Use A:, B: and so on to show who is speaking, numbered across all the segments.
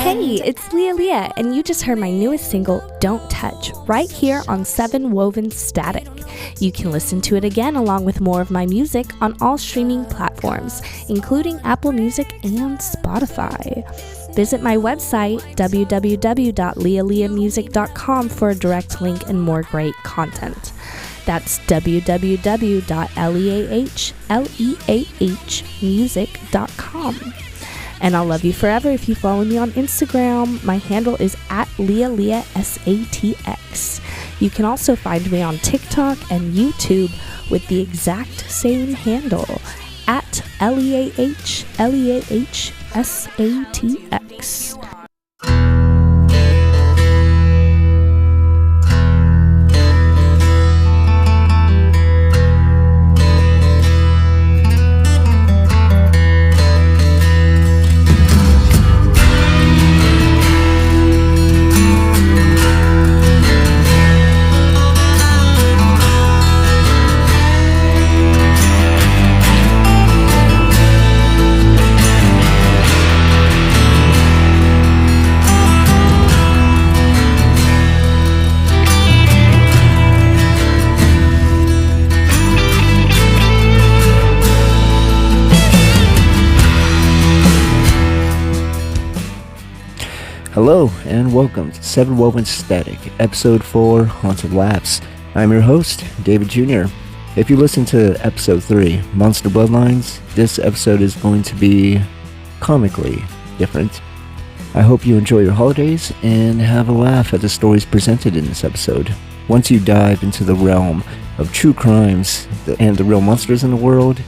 A: Hey, it's LeahLeah, and you just heard my newest single, Don't Touch, right here on 7WoveN StatiC. You can listen to it again along with more of my music on all streaming platforms, including Apple Music and Spotify. Visit my website, www.leahleahmusic.com, for a direct link and more great content. That's www.leahleahmusic.com. And I'll love you forever if you follow me on Instagram. My handle is @LeahLeah SATX. You can also find me on TikTok and YouTube with the exact same handle, @LeahLeah SATX.
B: Hello and welcome to 7WoveN StatiC, Episode 4, Haunted LaughS. I'm your host, David Jr. If you listen to Episode 3, Monster Bloodlines, this episode is going to be comically different. I hope you enjoy your holidays and have a laugh at the stories presented in this episode. Once you dive into the realm of true crimes and the real monsters in the world,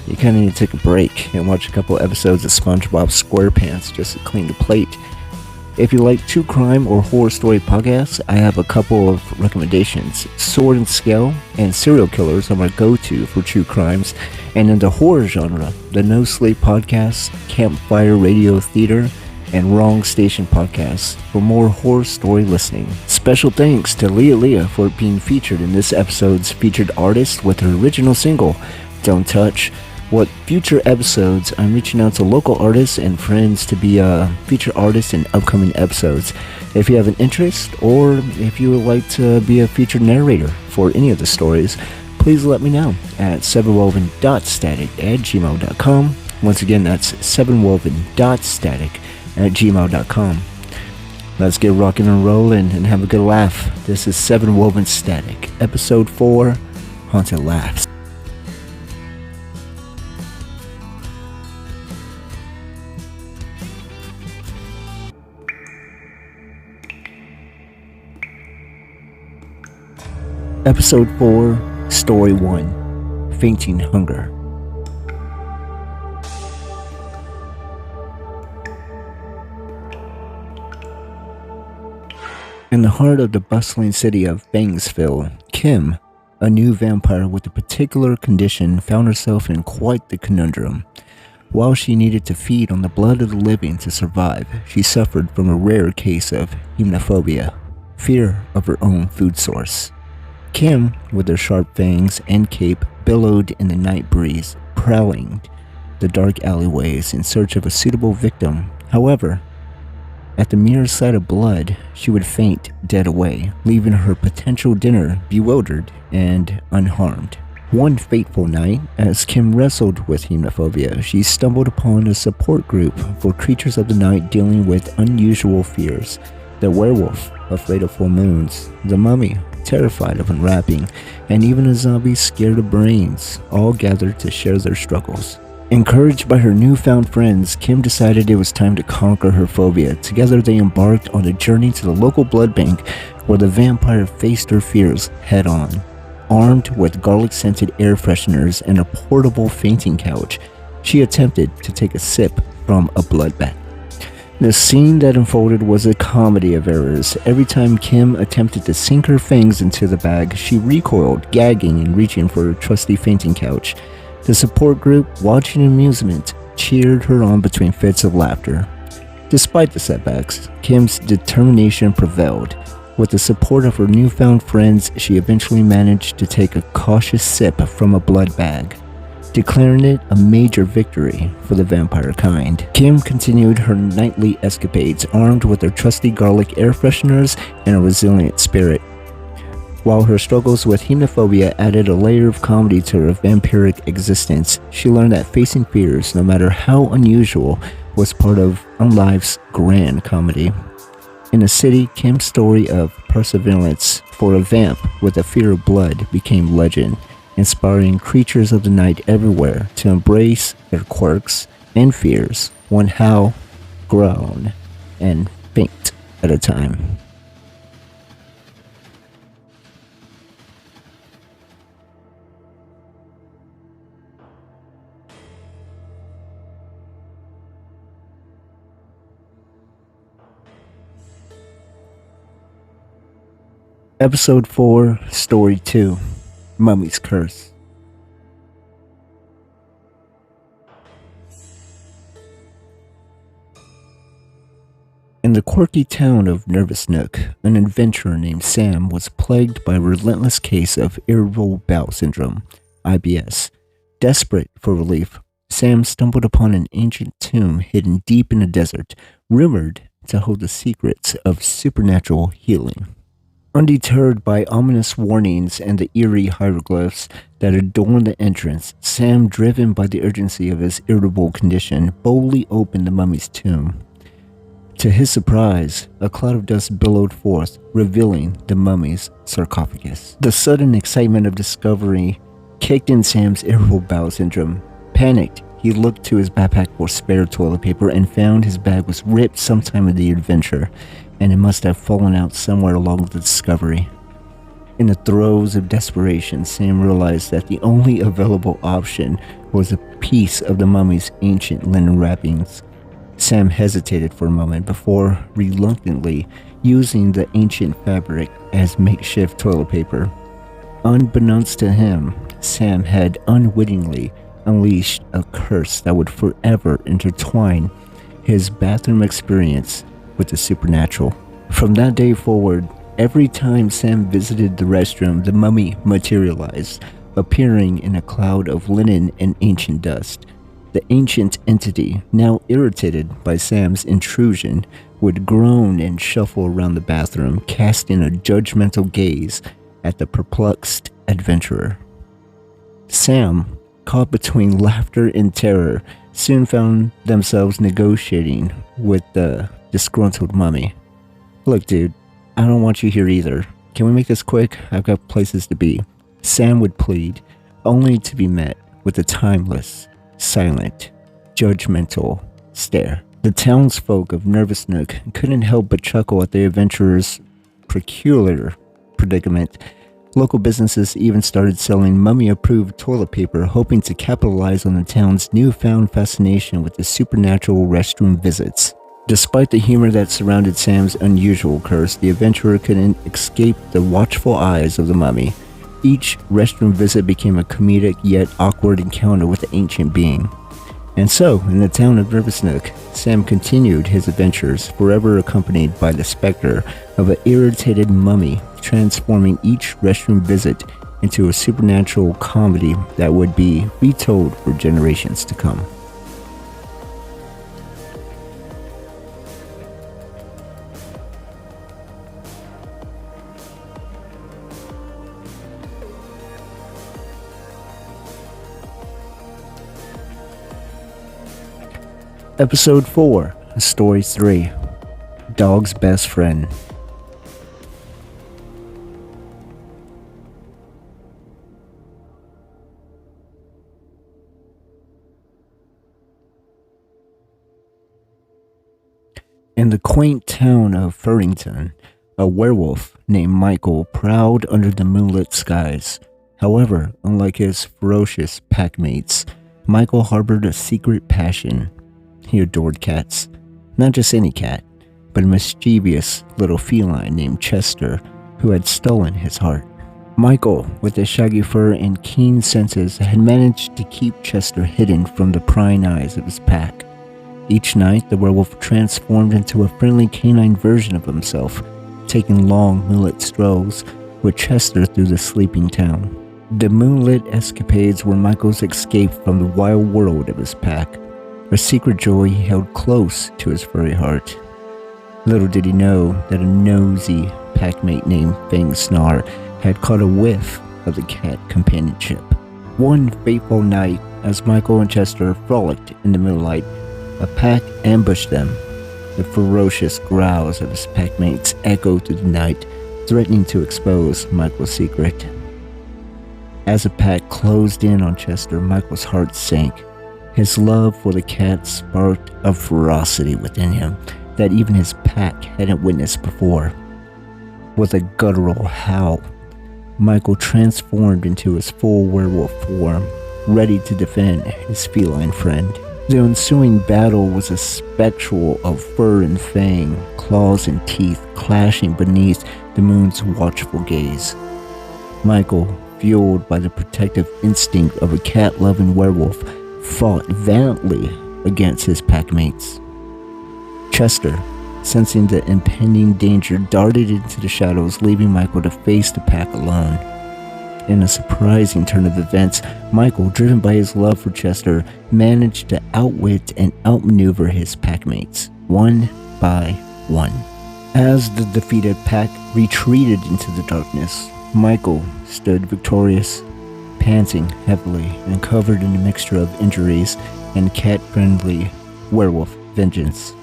B: you kind of need to take a break and watch a couple episodes of SpongeBob SquarePants just to clean the plate. If you like true crime or horror story podcasts, I have a couple of recommendations. Sword and Scale and Serial Killers are my go-to for true crimes. And in the horror genre, the No Sleep Podcast, Campfire Radio Theater, and Wrong Station Podcasts for more horror story listening. Special thanks to LeahLeah for being featured in this episode's featured artist with her original single, Don't Touch. What future episodes, I'm reaching out to local artists and friends to be featured artists in upcoming episodes. If you have an interest, or if you would like to be a featured narrator for any of the stories, please let me know at 7woven.static@gmail.com. Once again, that's 7woven.static@gmail.com. Let's get rocking and rolling and have a good laugh. This is 7WoveN StatiC, Episode 4, Haunted LaughS. Episode 4, Story 1, Fainting Hunger. In the heart of the bustling city of Bangsville, Kim, a new vampire with a particular condition, found herself in quite the conundrum. While she needed to feed on the blood of the living to survive, she suffered from a rare case of hemophobia, fear of her own food source. Kim, with her sharp fangs and cape, billowed in the night breeze, prowling the dark alleyways in search of a suitable victim. However, at the mere sight of blood, she would faint dead away, leaving her potential dinner bewildered and unharmed. One fateful night, as Kim wrestled with hemophobia, she stumbled upon a support group for creatures of the night dealing with unusual fears. The werewolf, afraid of full moons, the mummy, terrified of unwrapping, and even a zombie scared of brains, all gathered to share their struggles. Encouraged by her newfound friends, Kim decided it was time to conquer her phobia. Together they embarked on a journey to the local blood bank where the vampire faced her fears head on. Armed with garlic-scented air fresheners and a portable fainting couch, she attempted to take a sip from a blood bath. The scene that unfolded was a comedy of errors. Every time Kim attempted to sink her fangs into the bag, she recoiled, gagging and reaching for her trusty fainting couch. The support group, watching in amusement, cheered her on between fits of laughter. Despite the setbacks, Kim's determination prevailed. With the support of her newfound friends, she eventually managed to take a cautious sip from a blood bag, declaring it a major victory for the vampire kind. Kim continued her nightly escapades armed with her trusty garlic air fresheners and a resilient spirit. While her struggles with hemophobia added a layer of comedy to her vampiric existence, she learned that facing fears, no matter how unusual, was part of life's grand comedy. In the city, Kim's story of perseverance for a vamp with a fear of blood became legend, inspiring creatures of the night everywhere to embrace their quirks and fears, one howl, groan, and faint at a time. Episode 4, Story 2, Mummy's Curse. In the quirky town of Nervous Nook, an adventurer named Sam was plagued by a relentless case of irritable bowel syndrome, IBS. Desperate for relief, Sam stumbled upon an ancient tomb hidden deep in the desert, rumored to hold the secrets of supernatural healing. Undeterred by ominous warnings and the eerie hieroglyphs that adorned the entrance, Sam, driven by the urgency of his irritable condition, boldly opened the mummy's tomb. To his surprise, a cloud of dust billowed forth, revealing the mummy's sarcophagus. The sudden excitement of discovery kicked in Sam's irritable bowel syndrome. Panicked, he looked to his backpack for spare toilet paper and found his bag was ripped sometime in the adventure, and it must have fallen out somewhere along the discovery. In the throes of desperation, Sam realized that the only available option was a piece of the mummy's ancient linen wrappings. Sam hesitated for a moment before reluctantly using the ancient fabric as makeshift toilet paper. Unbeknownst to him, Sam had unwittingly unleashed a curse that would forever intertwine his bathroom experience with the supernatural. From that day forward, every time Sam visited the restroom, the mummy materialized, appearing in a cloud of linen and ancient dust. The ancient entity, now irritated by Sam's intrusion, would groan and shuffle around the bathroom, casting a judgmental gaze at the perplexed adventurer. Sam, caught between laughter and terror, soon found themselves negotiating with the disgruntled mummy. "Look, dude, I don't want you here either. Can we make this quick? I've got places to be," Sam would plead, only to be met with a timeless, silent, judgmental stare. The townsfolk of Nervous Nook couldn't help but chuckle at the adventurer's peculiar predicament. Local businesses even started selling mummy-approved toilet paper, hoping to capitalize on the town's newfound fascination with the supernatural restroom visits. Despite the humor that surrounded Sam's unusual curse, the adventurer couldn't escape the watchful eyes of the mummy. Each restroom visit became a comedic yet awkward encounter with the ancient being. And so, in the town of Nervous Nook, Sam continued his adventures, forever accompanied by the specter of an irritated mummy, transforming each restroom visit into a supernatural comedy that would be retold for generations to come. Episode 4, Story 3, Dog's Best Friend. In the quaint town of Furrington, a werewolf named Michael prowled under the moonlit skies. However, unlike his ferocious packmates, Michael harbored a secret passion. He adored cats. Not just any cat, but a mischievous little feline named Chester who had stolen his heart. Michael, with his shaggy fur and keen senses, had managed to keep Chester hidden from the prying eyes of his pack. Each night, the werewolf transformed into a friendly canine version of himself, taking long moonlit strolls with Chester through the sleeping town. The moonlit escapades were Michael's escape from the wild world of his pack, a secret joy he held close to his furry heart. Little did he know that a nosy packmate named Fang Snar had caught a whiff of the cat companionship. One fateful night, as Michael and Chester frolicked in the moonlight, a pack ambushed them. The ferocious growls of his packmates echoed through the night, threatening to expose Michael's secret. As the pack closed in on Chester, Michael's heart sank. His love for the cat sparked a ferocity within him that even his pack hadn't witnessed before. With a guttural howl, Michael transformed into his full werewolf form, ready to defend his feline friend. The ensuing battle was a spectacle of fur and fang, claws and teeth clashing beneath the moon's watchful gaze. Michael, fueled by the protective instinct of a cat-loving werewolf, fought valiantly against his packmates. Chester, sensing the impending danger, darted into the shadows, leaving Michael to face the pack alone. In a surprising turn of events, Michael, driven by his love for Chester, managed to outwit and outmaneuver his packmates, one by one. As the defeated pack retreated into the darkness, Michael stood victorious, panting heavily and covered in a mixture of injuries and cat-friendly werewolf vengeance.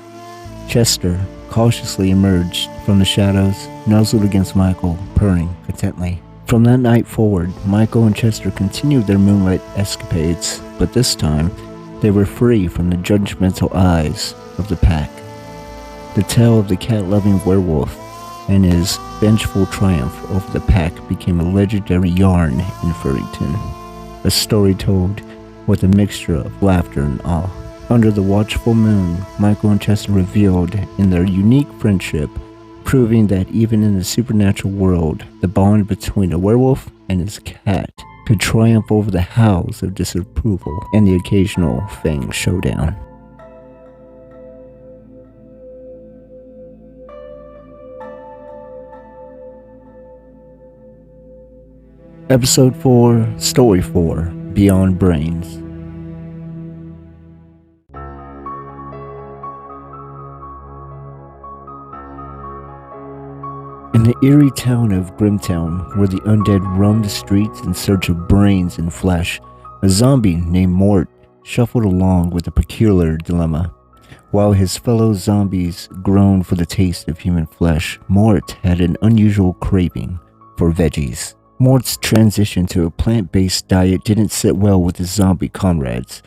B: Chester cautiously emerged from the shadows, nuzzled against Michael, purring contently. From that night forward, Michael and Chester continued their moonlit escapades, but this time, they were free from the judgmental eyes of the pack. The tale of the cat-loving werewolf and his vengeful triumph over the pack became a legendary yarn in Furrington, a story told with a mixture of laughter and awe. Under the watchful moon, Michael and Chester revealed in their unique friendship, proving that even in the supernatural world, the bond between a werewolf and his cat could triumph over the howls of disapproval and the occasional fang showdown. Episode 4, Story 4, Beyond Brains. In the eerie town of Grimtown, where the undead roamed the streets in search of brains and flesh, a zombie named Mort shuffled along with a peculiar dilemma. While his fellow zombies groaned for the taste of human flesh, Mort had an unusual craving for veggies. Mort's transition to a plant-based diet didn't sit well with his zombie comrades,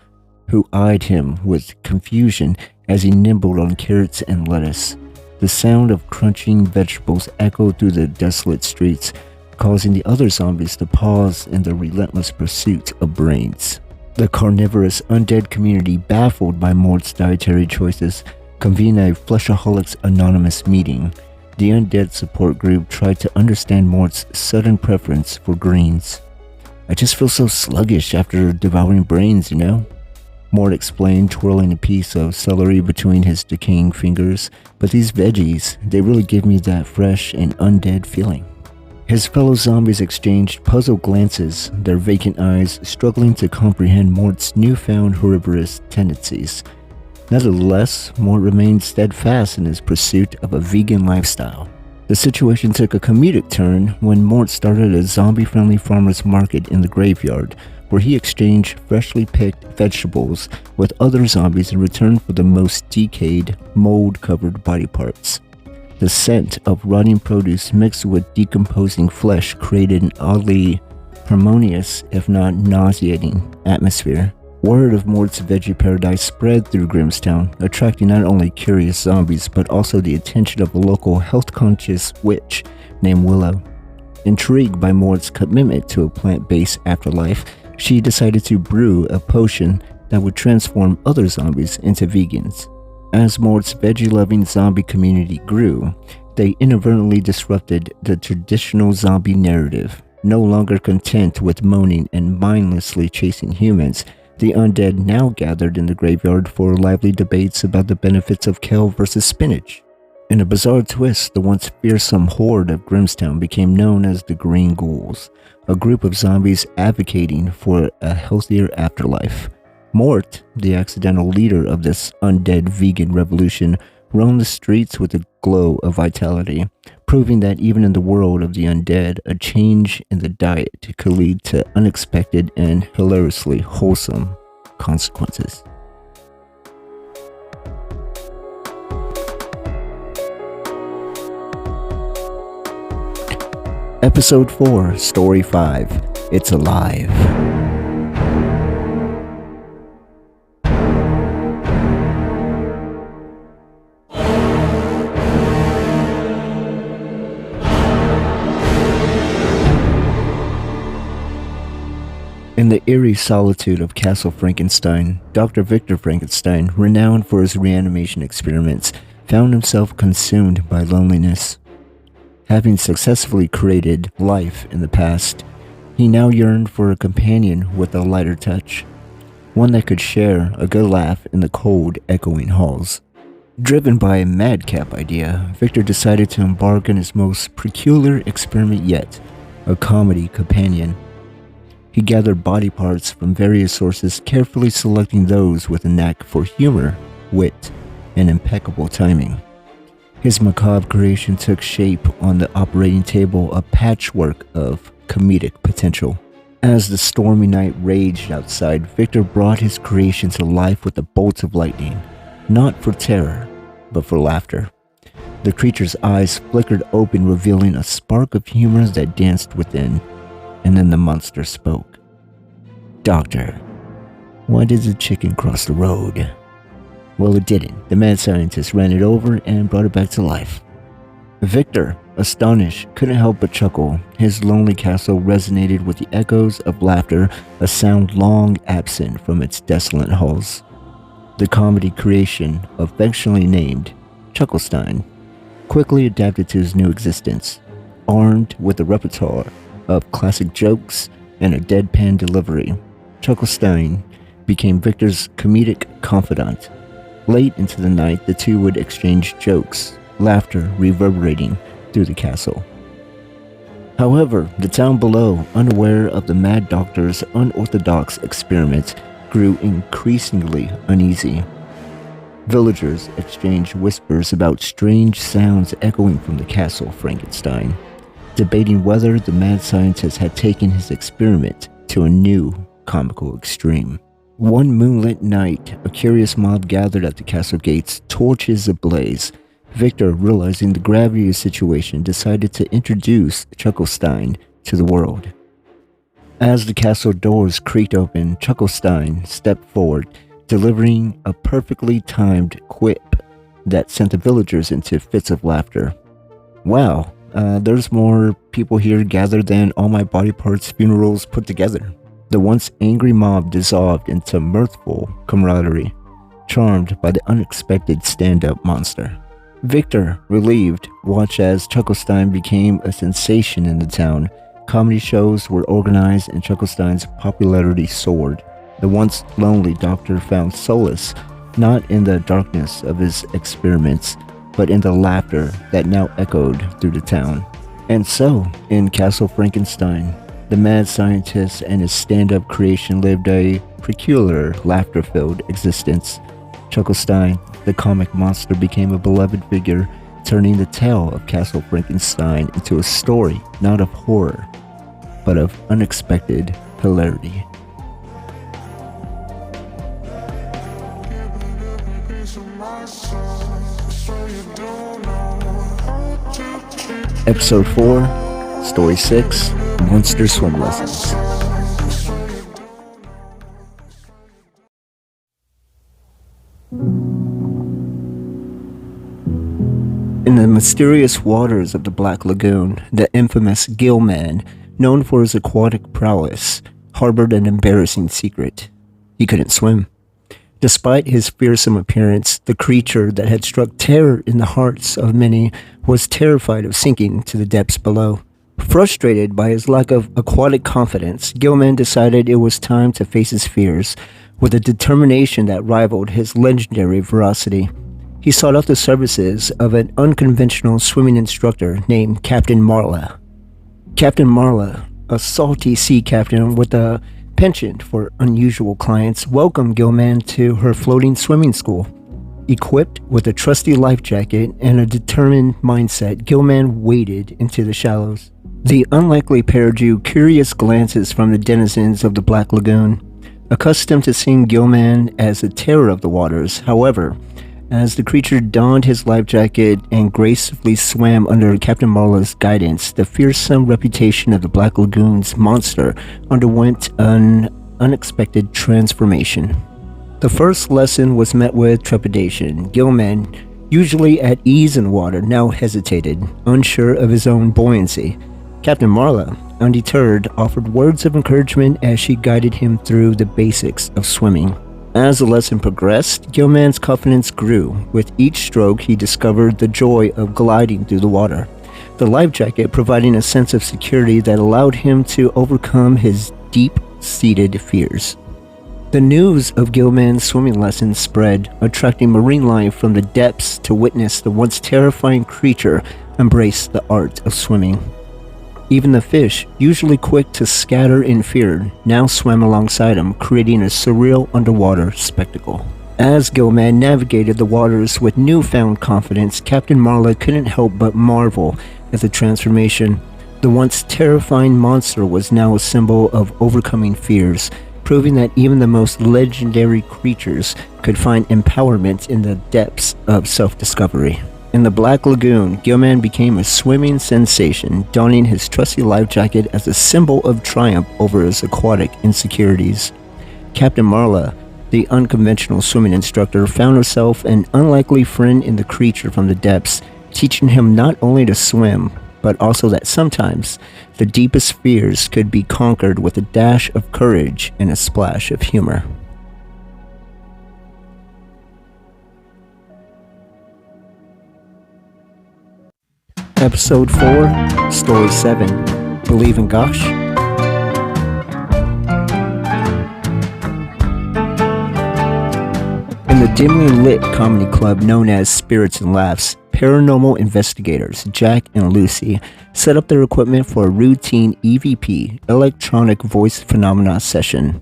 B: who eyed him with confusion as he nibbled on carrots and lettuce. The sound of crunching vegetables echoed through the desolate streets, causing the other zombies to pause in their relentless pursuit of brains. The carnivorous undead community, baffled by Mort's dietary choices, convened a Fleshaholics Anonymous meeting. The undead support group tried to understand Mort's sudden preference for greens. "I just feel so sluggish after devouring brains, you know?" Mort explained, twirling a piece of celery between his decaying fingers. "But these veggies, they really give me that fresh and undead feeling." His fellow zombies exchanged puzzled glances, their vacant eyes struggling to comprehend Mort's newfound herbivorous tendencies. Nevertheless, Mort remained steadfast in his pursuit of a vegan lifestyle. The situation took a comedic turn when Mort started a zombie-friendly farmer's market in the graveyard, where he exchanged freshly picked vegetables with other zombies in return for the most decayed, mold-covered body parts. The scent of rotting produce mixed with decomposing flesh created an oddly harmonious, if not nauseating, atmosphere. Word of Mort's veggie paradise spread through Grimstown, attracting not only curious zombies but also the attention of a local health-conscious witch named Willow. Intrigued by Mort's commitment to a plant-based afterlife, she decided to brew a potion that would transform other zombies into vegans. As Mort's veggie-loving zombie community grew, they inadvertently disrupted the traditional zombie narrative. No longer content with moaning and mindlessly chasing humans, the undead now gathered in the graveyard for lively debates about the benefits of kale versus spinach. In a bizarre twist, the once fearsome horde of Grimstown became known as the Green Ghouls, a group of zombies advocating for a healthier afterlife. Mort, the accidental leader of this undead vegan revolution, roamed the streets with a glow of vitality, proving that even in the world of the undead, a change in the diet could lead to unexpected and hilariously wholesome consequences. Episode 4, Story 5, It's Alive. In the eerie solitude of Castle Frankenstein, Dr. Victor Frankenstein, renowned for his reanimation experiments, found himself consumed by loneliness. Having successfully created life in the past, he now yearned for a companion with a lighter touch, one that could share a good laugh in the cold, echoing halls. Driven by a madcap idea, Victor decided to embark on his most peculiar experiment yet, a comedy companion. He gathered body parts from various sources, carefully selecting those with a knack for humor, wit, and impeccable timing. His macabre creation took shape on the operating table, a patchwork of comedic potential. As the stormy night raged outside, Victor brought his creation to life with a bolt of lightning, not for terror, but for laughter. The creature's eyes flickered open, revealing a spark of humor that danced within. And then the monster spoke. "Doctor, why did the chicken cross the road?" Well, it didn't. The mad scientist ran it over and brought it back to life. Victor, astonished, couldn't help but chuckle. His lonely castle resonated with the echoes of laughter, a sound long absent from its desolate halls. The comedy creation, affectionately named Chucklestein, quickly adapted to his new existence. Armed with a repertoire of classic jokes and a deadpan delivery, Chucklestein became Victor's comedic confidant. Late into the night, the two would exchange jokes, laughter reverberating through the castle. However, the town below, unaware of the mad doctor's unorthodox experiments, grew increasingly uneasy. Villagers exchanged whispers about strange sounds echoing from the castle Frankenstein, debating whether the mad scientist had taken his experiment to a new comical extreme. One moonlit night, a curious mob gathered at the castle gates, torches ablaze. Victor, realizing the gravity of the situation, decided to introduce Chucklestein to the world. As the castle doors creaked open, Chucklestein stepped forward, delivering a perfectly timed quip that sent the villagers into fits of laughter. "Wow, there's more people here gathered than all my body parts funerals put together." The once angry mob dissolved into mirthful camaraderie, charmed by the unexpected stand-up monster. Victor, relieved, watched as Chucklestein became a sensation in the town. Comedy shows were organized and Chucklestein's popularity soared. The once lonely doctor found solace not in the darkness of his experiments, but in the laughter that now echoed through the town. And so, in Castle Frankenstein, the mad scientist and his stand-up creation lived a peculiar, laughter-filled existence. Chucklestein, the comic monster, became a beloved figure, turning the tale of Castle Frankenstein into a story not of horror, but of unexpected hilarity. Episode 4, Story 6, Monster Swim Lessons. In the mysterious waters of the Black Lagoon, the infamous Gill Man, known for his aquatic prowess, harbored an embarrassing secret. He couldn't swim. Despite his fearsome appearance, the creature that had struck terror in the hearts of many was terrified of sinking to the depths below. Frustrated by his lack of aquatic confidence, Gilman decided it was time to face his fears with a determination that rivaled his legendary ferocity. He sought out the services of an unconventional swimming instructor named Captain Marla. Captain Marla, a salty sea captain with a penchant for unusual clients, welcomed Gilman to her floating swimming school. Equipped with a trusty life jacket and a determined mindset, Gilman waded into the shallows. The unlikely pair drew curious glances from the denizens of the Black Lagoon, accustomed to seeing Gilman as a terror of the waters. However, as the creature donned his life jacket and gracefully swam under Captain Marla's guidance, the fearsome reputation of the Black Lagoon's monster underwent an unexpected transformation. The first lesson was met with trepidation. Gilman, usually at ease in water, now hesitated, unsure of his own buoyancy. Captain Marla, undeterred, offered words of encouragement as she guided him through the basics of swimming. As the lesson progressed, Gilman's confidence grew. With each stroke, he discovered the joy of gliding through the water, the life jacket providing a sense of security that allowed him to overcome his deep-seated fears. The news of Gilman's swimming lessons spread, attracting marine life from the depths to witness the once terrifying creature embrace the art of swimming. Even the fish, usually quick to scatter in fear, now swam alongside him, creating a surreal underwater spectacle. As Gilman navigated the waters with newfound confidence, Captain Marla couldn't help but marvel at the transformation. The once terrifying monster was now a symbol of overcoming fears, proving that even the most legendary creatures could find empowerment in the depths of self-discovery. In the Black Lagoon, Gilman became a swimming sensation, donning his trusty life jacket as a symbol of triumph over his aquatic insecurities. Captain Marla, the unconventional swimming instructor, found herself an unlikely friend in the creature from the depths, teaching him not only to swim, but also that sometimes the deepest fears could be conquered with a dash of courage and a splash of humor. Episode 4, Story 7, Believe in Gosh? In the dimly lit comedy club known as Spirits and Laughs, paranormal investigators Jack and Lucy set up their equipment for a routine EVP, electronic voice phenomena session.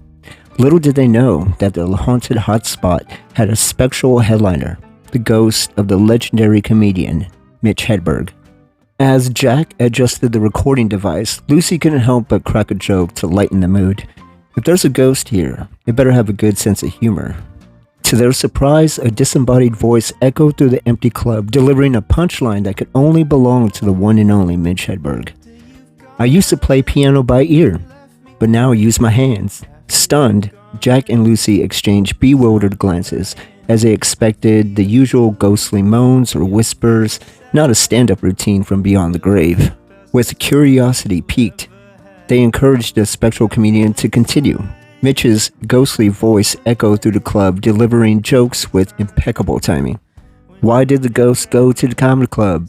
B: Little did they know that the haunted hotspot had a spectral headliner, the ghost of the legendary comedian Mitch Hedberg. As Jack adjusted the recording device, Lucy couldn't help but crack a joke to lighten the mood. If there's a ghost here, it better have a good sense of humor. To their surprise, a disembodied voice echoed through the empty club, delivering a punchline that could only belong to the one and only Mitch Hedberg. I used to play piano by ear, but now I use my hands. Stunned, Jack and Lucy exchanged bewildered glances as they expected the usual ghostly moans or whispers, not a stand-up routine from beyond the grave. With curiosity piqued, they encouraged the spectral comedian to continue. Mitch's ghostly voice echoed through the club, delivering jokes with impeccable timing. Why did the ghost go to the comedy club?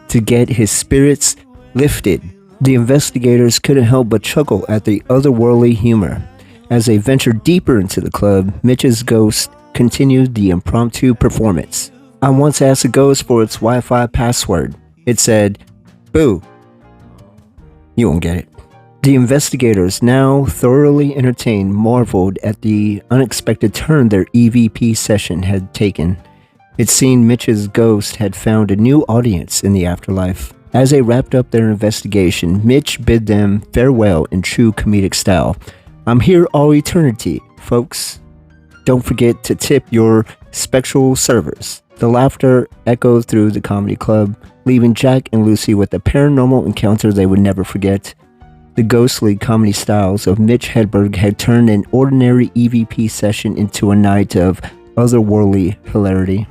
B: To get his spirits lifted. The investigators couldn't help but chuckle at the otherworldly humor. As they ventured deeper into the club, Mitch's ghost continued the impromptu performance. I once asked a ghost for its Wi-Fi password. It said, "Boo." You won't get it. The investigators, now thoroughly entertained, marveled at the unexpected turn their EVP session had taken. It seemed Mitch's ghost had found a new audience in the afterlife. As they wrapped up their investigation, Mitch bid them farewell in true comedic style. I'm here all eternity, folks. Don't forget to tip your spectral servers. The laughter echoed through the comedy club, leaving Jack and Lucy with a paranormal encounter they would never forget. The ghostly comedy styles of Mitch Hedberg had turned an ordinary EVP session into a night of otherworldly hilarity,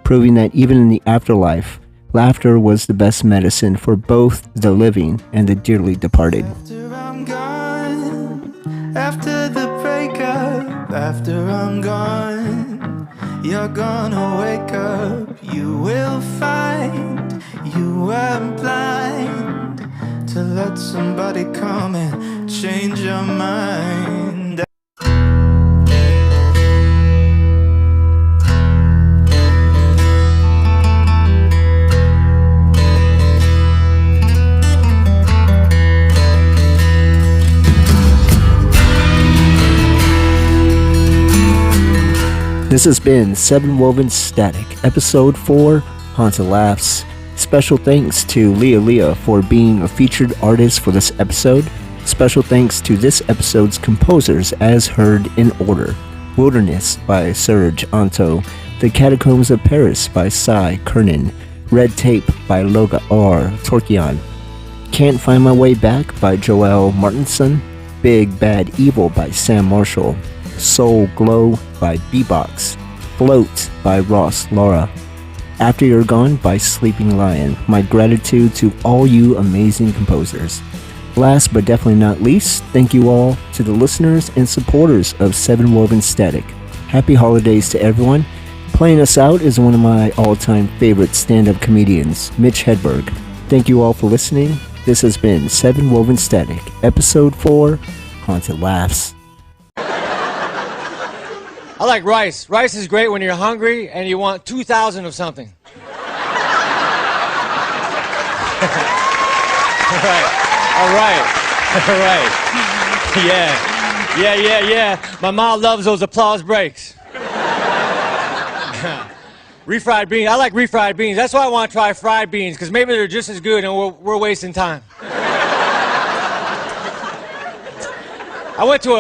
B: proving that even in the afterlife, laughter was the best medicine for both the living and the dearly departed.
C: After I'm gone, after the breakup, after I'm gone, You're gonna wake up, you will find you were blind to let somebody come and change your mind.
B: This has been 7WoveN StatiC, Episode 4, Haunted Laughs. Special thanks to LeahLeah for being a featured artist for this episode. Special thanks to this episode's composers as heard in order. Wilderness by Serj, Anto. The Catacombs of Paris by Cy Curnin. Red Tape by Loga, Torkian. Can't Find My Way Back by Joel Martinson. Big Bad Evil by Sam Marshall. Soul Glow by Bbox. Float by Lara. After You're Gone by Sleeping Lion. My gratitude to all you amazing composers. Last but definitely not least, thank you all to the listeners and supporters of 7WoveN StatiC. Happy holidays to everyone. Playing us out is one of my all-time favorite stand-up comedians, Mitch Hedberg. Thank you all for listening. This has been 7WoveN StatiC, Episode 4, Haunted Laughs.
D: I like rice. Rice is great when you're hungry and you want 2,000 of something. All right. Yeah. My mom loves those applause breaks. Refried beans. I like refried beans. That's why I want to try fried beans, because maybe they're just as good and we're wasting time. I went to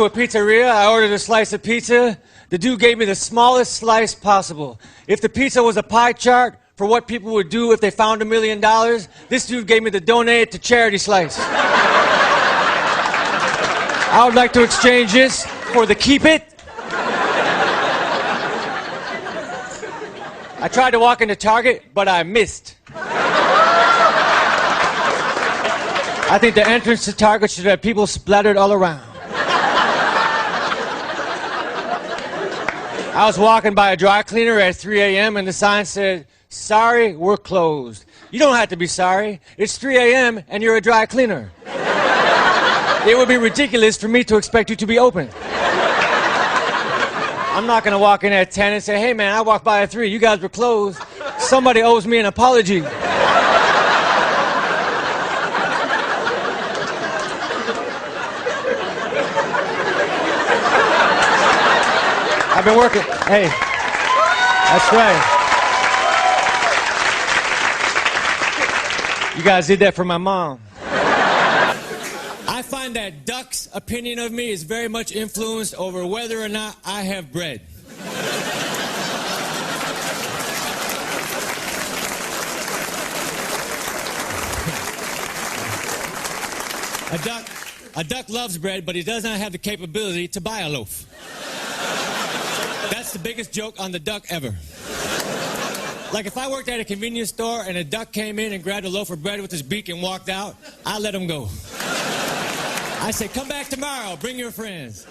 D: a pizzeria. I ordered a slice of pizza. The dude gave me the smallest slice possible. If the pizza was a pie chart for what people would do if they found $1 million, this dude gave me the donate to charity slice. I would like to exchange this for the keep it. I tried to walk into Target, but I missed. I think the entrance to Target should have people splattered all around. I was walking by a dry cleaner at 3 a.m. and the sign said, "Sorry, we're closed." You don't have to be sorry. It's 3 a.m. and you're a dry cleaner. It would be ridiculous for me to expect you to be open. I'm not going to walk in at 10 and say, "Hey man, I walked by at 3. You guys were closed. Somebody owes me an apology." I've been working. Hey, that's right. You guys did that for my mom. I find that Duck's opinion of me is very much influenced over whether or not I have bread. A duck loves bread, but he does not have the capability to buy a loaf. That's the biggest joke on the duck ever. Like if I worked at a convenience store and a duck came in and grabbed a loaf of bread with his beak and walked out, I'd let him go. I say, "Come back tomorrow, bring your friends."